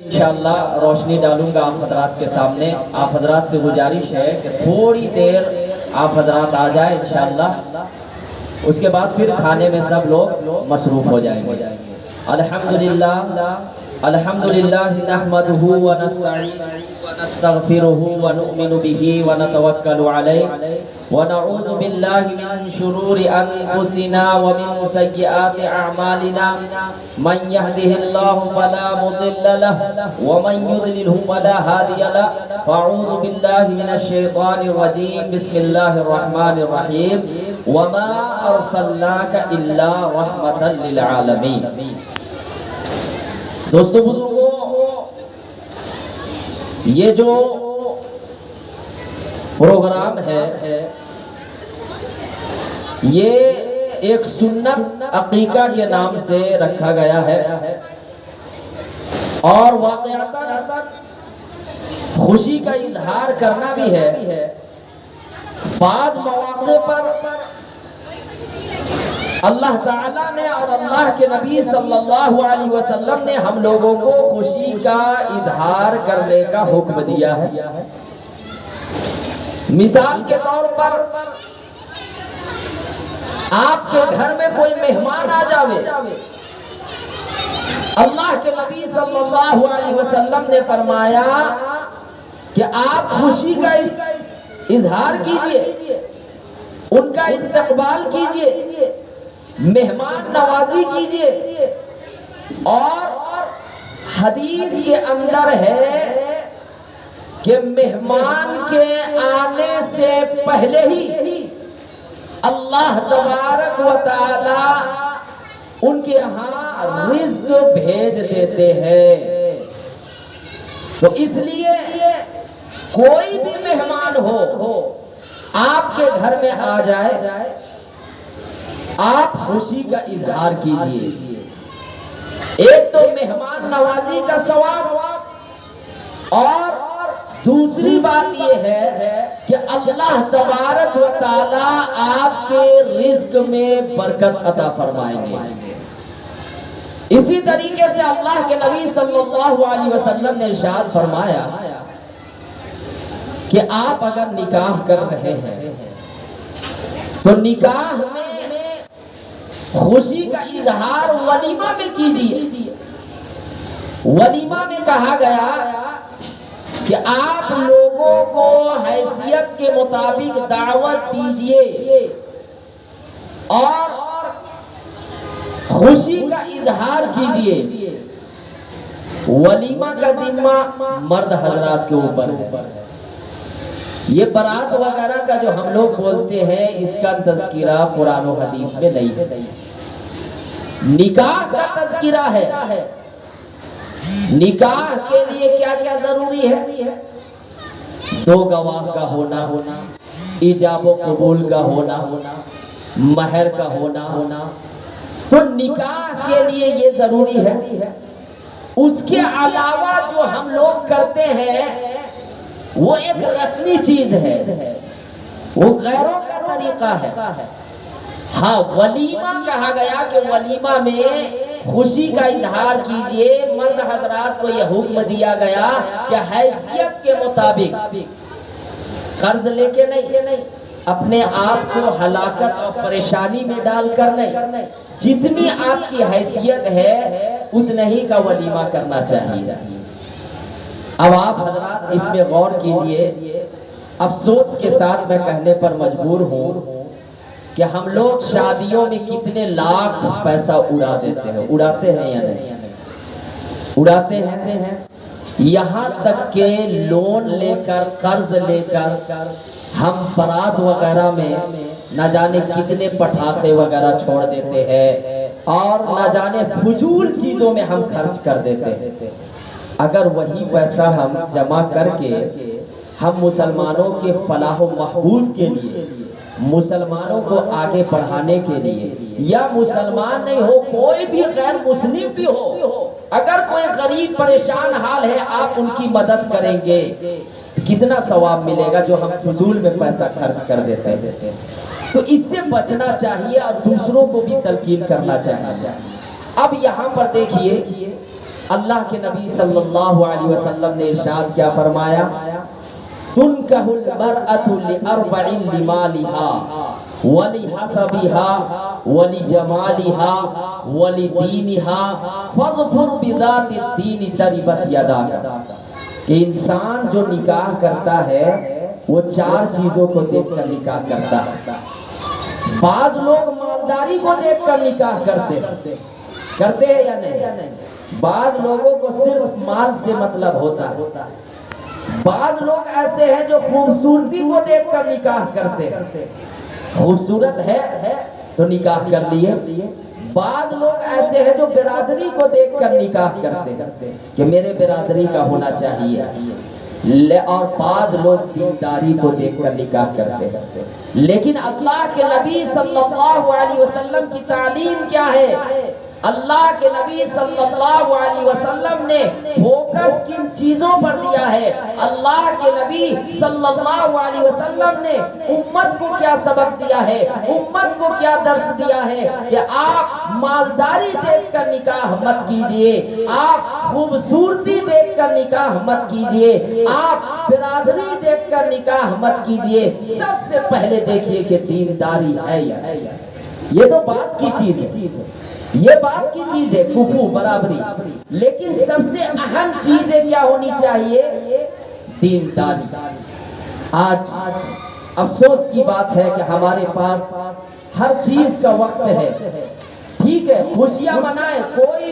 انشاءاللہ روشنی ڈالوں گا آپ حضرات کے سامنے. آپ حضرات سے گزارش ہے کہ تھوڑی دیر آپ حضرات آ جائیں انشاءاللہ. اس کے بعد پھر کھانے میں سب لوگ مصروف ہو جائیں گے. الحمدللہ الحمدللہ نحمدہ ونستعینہ ونستغفرہ ونؤمن بہ ونتوکل علیہ ونعوذ باللہ من شرور انفسنا ومن سیئات اعمالنا من یهده اللہ فلا مضل له ومن یضللہ فلا ہادی له. فاعوذ باللہ من الشیطان الرجیم. بسم اللہ الرحمن الرحیم. وما ارسلناک الا رحمتا للعالمین. دوستو بزرگوں، یہ جو پروگرام ہے یہ ایک سنت عقیقہ کے نام سے رکھا گیا ہے اور واقعتاً خوشی کا اظہار کرنا بھی ہے. بعض مواقع پر اللہ تعالیٰ نے اور اللہ کے نبی صلی اللہ علیہ وسلم نے ہم لوگوں کو خوشی کا اظہار کرنے کا حکم دیا ہے. مثال کے طور پر آپ کے گھر میں کوئی مہمان آ جاوے، اللہ کے نبی صلی اللہ علیہ وسلم نے فرمایا کہ آپ خوشی کا اظہار کیجئے، ان کا استقبال کیجئے، مہمان نوازی کیجئے. اور حدیث کے اندر ہے کہ مہمان کے آنے سے پہلے ہی اللہ تبارک و تعالی ان کے ہاں رزق بھیج دیتے ہیں. تو اس لیے کوئی بھی مہمان ہو آپ کے گھر میں آ جائے، آپ خوشی کا اظہار کیجئے. ایک تو مہمان نوازی کا ثواب، اور دوسری بات یہ ہے کہ اللہ تبارک و تعالی آپ کے رزق میں برکت عطا فرمائیں گے. اسی طریقے سے اللہ کے نبی صلی اللہ علیہ وسلم نے ارشاد فرمایا کہ آپ اگر نکاح کر رہے ہیں تو نکاح میں خوشی کا اظہار ولیمہ میں کیجیے. ولیمہ میں کہا گیا کہ آپ لوگوں کو حیثیت کے مطابق دعوت دیجیے اور خوشی کا اظہار کیجیے. ولیمہ کا ذمہ مرد حضرات کے اوپر ہے. یہ برات وغیرہ کا جو ہم لوگ بولتے ہیں اس کا تذکرہ قرآن و حدیث میں نہیں ہے. نکاح کا تذکرہ ہے. نکاح کے لیے کیا کیا ضروری ہے؟ 2 گواہ کا ہونا، ایجاب و قبول کا ہونا، مہر کا ہونا. تو نکاح کے لیے یہ ضروری ہے. اس کے علاوہ جو ہم لوگ کرتے ہیں وہ ایک رسمی چیز ہے، وہ غیروں کا طریقہ ہے. ہاں، ولیمہ کہا گیا کہ ولیمہ میں خوشی کا اظہار کیجئے. مرد حضرات کو یہ حکم دیا گیا کہ حیثیت کے مطابق، قرض لے کے نہیں، اپنے آپ کو ہلاکت اور پریشانی میں ڈال کر نہیں، جتنی آپ کی حیثیت ہے اتنا ہی کا ولیمہ کرنا چاہیے. اب آپ حضرات اس میں غور کیجئے. افسوس کے ساتھ میں کہنے پر مجبور ہوں کہ ہم لوگ شادیوں میں کتنے لاکھ پیسہ اڑا دیتے ہیں. اڑاتے ہیں یا نہیں؟ اڑاتے ہیں. یہاں تک کہ لون لے کر، قرض لے کر ہم برات وغیرہ میں نہ جانے کتنے پٹاخے وغیرہ چھوڑ دیتے ہیں اور نہ جانے فضول چیزوں میں ہم خرچ کر دیتے ہیں. اگر وہی پیسہ ہم جمع کر کے ہم مسلمانوں کے فلاح و بہبود کے لیے، مسلمانوں کو آگے بڑھانے کے لیے، یا مسلمان نہیں ہو کوئی بھی غیر مسلم بھی ہو، اگر کوئی غریب پریشان حال ہے آپ ان کی مدد کریں گے، کتنا ثواب ملے گا جو ہم فضول میں پیسہ خرچ کر دیتے ہیں. تو اس سے بچنا چاہیے اور دوسروں کو بھی تلقین کرنا چاہیے. اب یہاں پر دیکھیے اللہ کے نبی صلی اللہ علیہ وسلم نے ارشاد کیا فرمایا، تنکح المرأة لأربع لمالها ولحسبها ولجمالها ولدینها فاظفر بذات الدین تربت یداک، کہ انسان جو نکاح کرتا ہے وہ چار چیزوں کو دیکھ کر نکاح کرتا ہے۔ بعض لوگ مالداری کو دیکھ کر نکاح کرتے ہیں یا نہیں؟ بعض لوگوں کو صرف مال سے مطلب ہوتا ہے۔ بعض لوگ ایسے ہیں جو خوبصورتی کو دیکھ کر نکاح کرتے ہیں، خوبصورت ہے تو نکاح کر لیے۔ بعض لوگ ایسے ہیں جو برادری کو دیکھ کر نکاح کرتے ہیں کہ میرے برادری کا ہونا چاہیے، اور بعض لوگ دینداری کو دیکھ کر نکاح کرتے ہیں۔ لیکن اللہ کے نبی صلی اللہ علیہ وسلم کی تعلیم کیا ہے؟ اللہ کے نبی صلی اللہ علیہ وسلم نے فوکس کن چیزوں پر دیا ہے؟ اللہ کے نبی صلی اللہ علیہ وسلم نے امت کو کیا سبق دیا ہے، امت کو کیا درس دیا ہے کہ آپ مالداری دیکھ کر نکاح مت کیجئے، آپ خوبصورتی دیکھ کر نکاح مت کیجئے، آپ برادری دیکھ کر نکاح مت کیجئے، سب سے پہلے دیکھیے کہ دینداری ہے یا نہیں۔ یہ تو بات کی چیز ہے، یہ بات کی چیز ہے، کفو برابری، لیکن سب سے اہم چیزیں کیا ہونی چاہیے؟ دینداری۔ آج افسوس کی بات ہے کہ ہمارے پاس ہر چیز کا وقت ہے، ٹھیک ہے خوشیاں منائیں، کوئی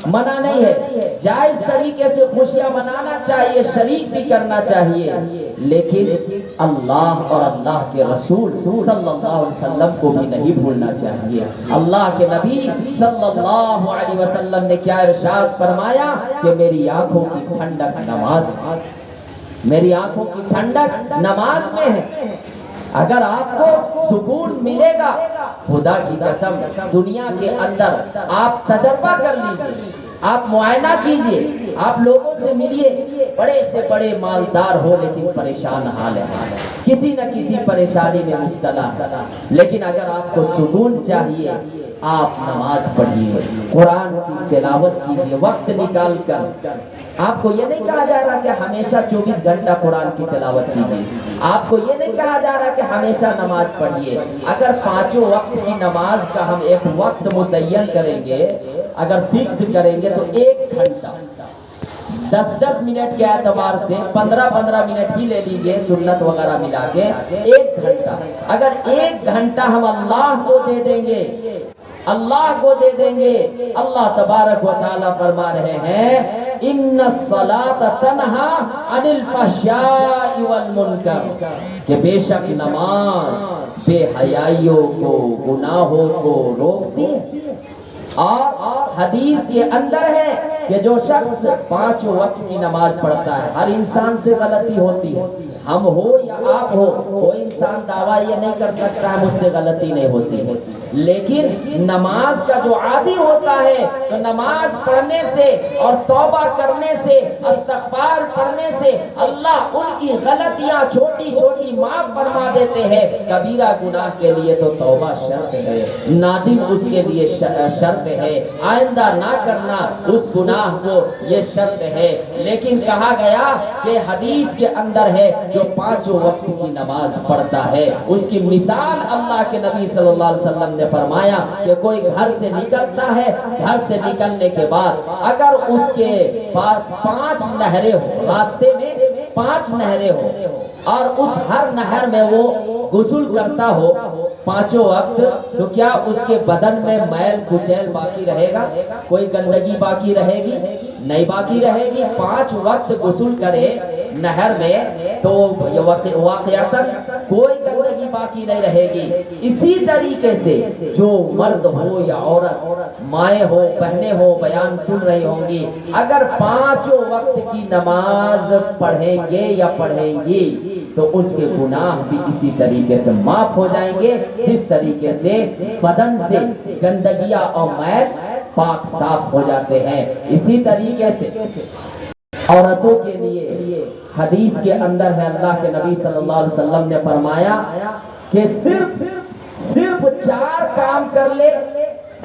منع نہیں ہے، جائز طریقے سے خوشیاں منانا چاہیے، شریک بھی کرنا چاہیے، لیکن اللہ اور اللہ کے رسول صلی اللہ علیہ وسلم کو بھی نہیں بھولنا چاہیے۔ اللہ کے نبی صلی اللہ علیہ وسلم نے کیا ارشاد فرمایا کہ میری آنکھوں کی ٹھنڈک نماز، میری آنکھوں کی ٹھنڈک نماز میں ہے۔ اگر آپ کو سکون ملے گا، خدا کی قسم دنیا کے اندر آپ تجربہ کر لیجئے، آپ معائنہ کیجئے، آپ لوگوں سے ملیے، بڑے سے بڑے مالدار ہو لیکن پریشان حال ہے، کسی نہ کسی پریشانی میں مبتلا، لیکن اگر آپ کو سکون چاہیے آپ نماز پڑھیے، قرآن کی تلاوت کیجئے وقت نکال کر۔ آپ کو یہ نہیں کہا جا رہا کہ ہمیشہ 24 گھنٹہ قرآن کی تلاوت کیجئے، آپ کو یہ نہیں کہا جا رہا کہ ہمیشہ نماز پڑھیے۔ اگر پانچوں وقت کی نماز کا ہم ایک وقت متعین کریں گے، اگر فکس کریں گے تو 1 گھنٹہ 10 منٹ کے اعتبار سے 15 منٹ ہی لے لیجئے، سنت وغیرہ ملا کے 1 گھنٹہ، اگر 1 گھنٹہ ہم اللہ کو دے دیں گے، اللہ کو دے دیں گے، اللہ تبارک و تعالیٰ فرما رہے ہیں ان الصلاۃ تنہا عن الفحشاء والمنکر، کہ بے شک نماز بے حیائیوں کو، گناہوں کو روکتی ہے۔ اور حدیث کے اندر ہے کہ جو شخص 5 وقت کی نماز پڑھتا ہے، ہر انسان سے غلطی ہوتی ہے، ہم ہو یا آپ ہو، کوئی انسان دعویٰ یہ نہیں کر سکتا ہے مجھ سے غلطی نہیں ہوتی ہے، لیکن نماز کا جو عادی ہوتا ہے تو نماز پڑھنے سے اور توبہ کرنے سے، استغفار پڑھنے سے اللہ ان کی غلطیاں چھوٹی چھوٹی معاف فرما دیتے ہیں۔ کبیرہ گناہ کے لیے تو توبہ شرط ہے، نادم اس کے لیے شرط ہے، آئندہ نہ کرنا اس گناہ کو یہ شرط ہے، لیکن کہا گیا کہ حدیث کے اندر ہے جو 5 وقت کی نماز پڑھتا ہے اس کی مثال اللہ کے نبی صلی اللہ علیہ وسلم نے فرمایا کہ کوئی گھر سے نکلتا ہے، گھر سے نکلنے کے بعد اگر اس کے پاس 5 نہریں ہو، راستے میں 5 نہریں ہو اور اس ہر نہر میں وہ غسل کرتا ہو 5 وقت، تو کیا اس کے بدن میں میل کچیل باقی رہے گا؟ کوئی گندگی باقی رہے گی؟ نہیں باقی رہے گی۔ 5 وقت غسل کرے نہر میں تو واقعتاً کوئی گندگی باقی نہیں رہے گی۔ اسی طریقے سے جو مرد ہو یا عورت، مائیں ہو بہنیں ہو بیان سن رہی ہوں گی، اگر 5 وقت کی نماز پڑھیں گے یا پڑھیں گی تو اس کے گناہ بھی اسی طریقے سے معاف ہو جائیں گے جس طریقے سے بدن سے گندگیاں اور میل پاک صاف ہو جاتے ہیں۔ اسی طریقے سے عورتوں کے لیے حدیث کے اندر ہے، اللہ کے نبی صلی اللہ علیہ وسلم نے فرمایا کہ صرف 4 کام کر لے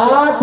8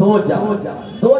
2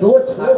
2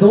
2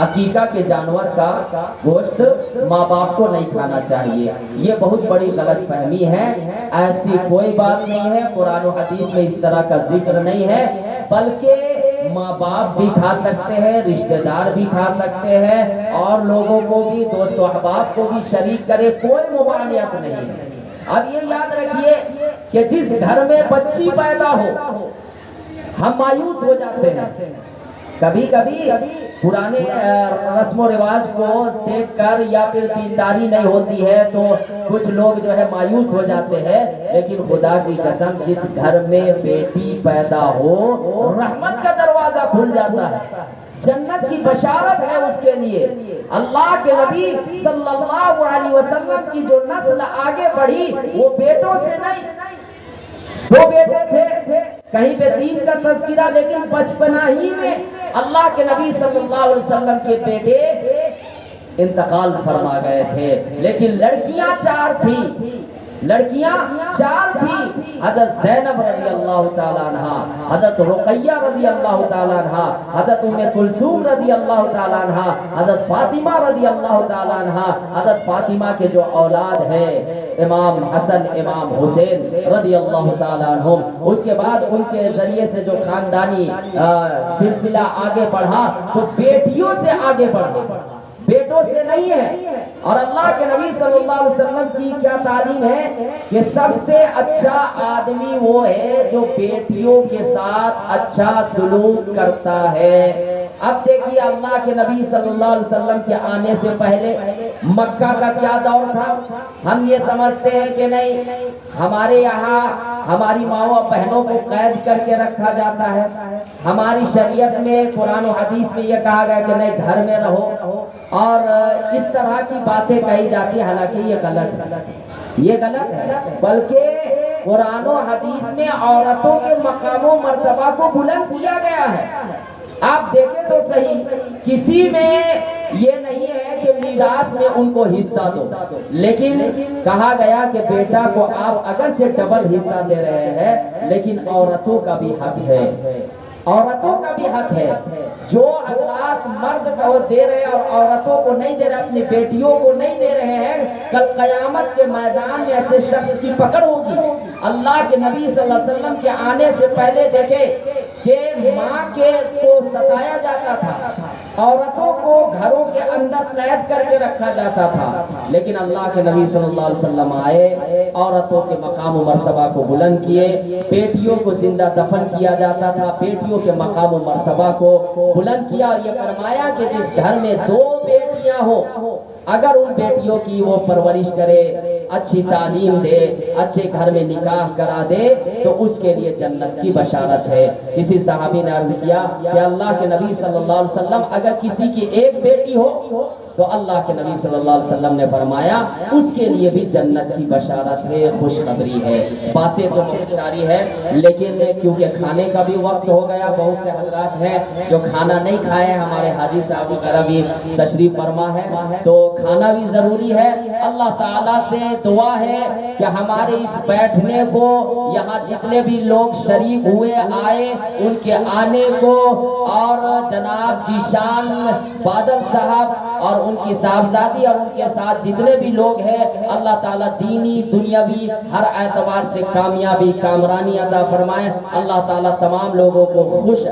عقیقہ کے جانور کا گوشت ماں باپ کو نہیں کھانا چاہیے، یہ بہت بڑی غلط فہمی ہے۔ ایسی کوئی بات نہیں ہے، قرآن و حدیث میں اس طرح کا ذکر نہیں ہے، بلکہ ماں باپ بھی کھا سکتے ہیں، رشتہ دار بھی کھا سکتے ہیں، اور لوگوں کو بھی، دوست و احباب کو بھی شریک کرے، کوئی ممانعت نہیں ہے۔ اب یہ یاد رکھیے کہ جس گھر میں بچی پیدا ہو ہم مایوس ہو جاتے ہیں، کبھی کبھی پرانے رسم و رواج کو دیکھ کر یا پھر دینداری نہیں ہوتی ہے تو کچھ لوگ جو ہے مایوس ہو جاتے ہیں، لیکن خدا کی قسم جس گھر میں بیٹی پیدا ہو رحمت کا دروازہ کھل جاتا ہے، جنت کی بشارت ہے اس کے لیے۔ اللہ کے نبی صلی اللہ علیہ وسلم کی جو نسل آگے بڑھی وہ بیٹوں سے نہیں، دو بیٹے تھے، کہیں پہ دین کا تذکرہ، لیکن بچپنا ہی میں اللہ کے نبی صلی اللہ علیہ وسلم کے بیٹے انتقال فرما گئے تھے، لیکن لڑکیاں چار تھیں، حضرت زینب رضی اللہ تعالیٰ عنہ، حضرت رقیہ رضی اللہ تعالیٰ عنہ، حضرت ام کلثوم رضی اللہ تعالیٰ عنہ، حضرت فاطمہ رضی اللہ تعالیٰ عنہ۔ حضرت فاطمہ کے جو اولاد ہیں امام حسن امام حسین رضی اللہ تعالیٰ عنہم، اس کے بعد ان کے ذریعے سے جو خاندانی سلسلہ آگے بڑھا تو بیٹیوں سے آگے بڑھا، بیٹوں سے نہیں ہے۔ اور اللہ کے نبی صلی اللہ علیہ وسلم کی کیا تعلیم ہے کہ سب سے اچھا آدمی وہ ہے جو بیٹیوں کے ساتھ اچھا سلوک کرتا ہے۔ اب دیکھیے اللہ کے نبی صلی اللہ علیہ وسلم کے آنے سے پہلے مکہ کا کیا دور تھا، ہم یہ سمجھتے ہیں کہ نہیں، ہمارے یہاں ہماری ماں بہنوں کو قید کر کے رکھا جاتا ہے، ہماری شریعت میں قرآن و حدیث میں یہ کہا گیا کہ نہیں گھر میں رہو، اور اس طرح کی باتیں کہی جاتی ہیں، حالانکہ یہ غلط ہے، یہ غلط ہے، بلکہ قرآن و حدیث میں عورتوں کے مقام و مرتبہ کو بلند کیا گیا ہے۔ آپ دیکھیں تو صحیح، کسی میں یہ نہیں ہے کہ میراث میں ان کو حصہ دو، لیکن کہا گیا کہ بیٹا کو آپ اگرچہ ڈبل حصہ دے رہے ہیں لیکن عورتوں کا بھی حق ہے، عورتوں کا بھی حق ہے۔ جو حضرات مرد کو دے رہے اور عورتوں کو نہیں دے رہے، اپنی بیٹیوں کو نہیں دے رہے ہیں، کل قیامت کے میدان میں ایسے شخص کی پکڑ ہوگی۔ اللہ کے نبی صلی اللہ علیہ وسلم کے آنے سے پہلے دیکھے کہ ماں کے کو ستایا جاتا تھا، عورتوں کو گھروں کے اندر قید کر کے رکھا جاتا تھا، لیکن اللہ کے نبی صلی اللہ علیہ وسلم آئے، عورتوں کے مقام و مرتبہ کو بلند کیے، بیٹیوں کو زندہ دفن کیا جاتا تھا، بیٹیوں کے مقام و مرتبہ کو بلند کیا، اور یہ فرمایا کہ جس گھر میں دو بیٹیاں ہوں اگر ان بیٹیوں کی وہ پرورش کرے، اچھی تعلیم دے، اچھے گھر میں نکاح کرا دے تو اس کے لیے جنت کی بشارت ہے۔ کسی صحابی نے عرض کیا کہ اللہ کے نبی صلی اللہ علیہ وسلم اگر کسی کی ایک بیٹی ہو تو اللہ کے نبی صلی اللہ علیہ وسلم نے فرمایا اس کے لیے بھی جنت کی بشارت ہے، خوشخبری ہے۔ باتیں تو بہت ساری ہے، لیکن کیونکہ کھانے کا بھی وقت ہو گیا، بہت سے حضرات ہیں جو کھانا نہیں کھائے، ہمارے حاجی صاحب وغیرہ بھی تشریف فرما ہے، تو کھانا بھی ضروری ہے۔ اللہ تعالیٰ سے دعا ہے کہ ہمارے اس بیٹھنے کو، یہاں جتنے بھی لوگ شریک ہوئے آئے ان کے آنے کو، اور جناب جیشان بادل صاحب اور ان کی صاحبزادی اور ان کے ساتھ جتنے بھی لوگ ہیں، اللہ تعالیٰ دینی دنیاوی ہر اعتبار سے کامیابی کامرانی عطا فرمائے۔ اللہ تعالیٰ تمام لوگوں کو خوش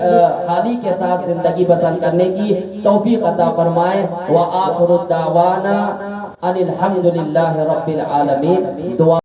حالی کے ساتھ زندگی بسر کرنے کی توفیق عطا فرمائے۔ وآخر الدعوانا ان الحمد للہ رب العالمین۔ دعا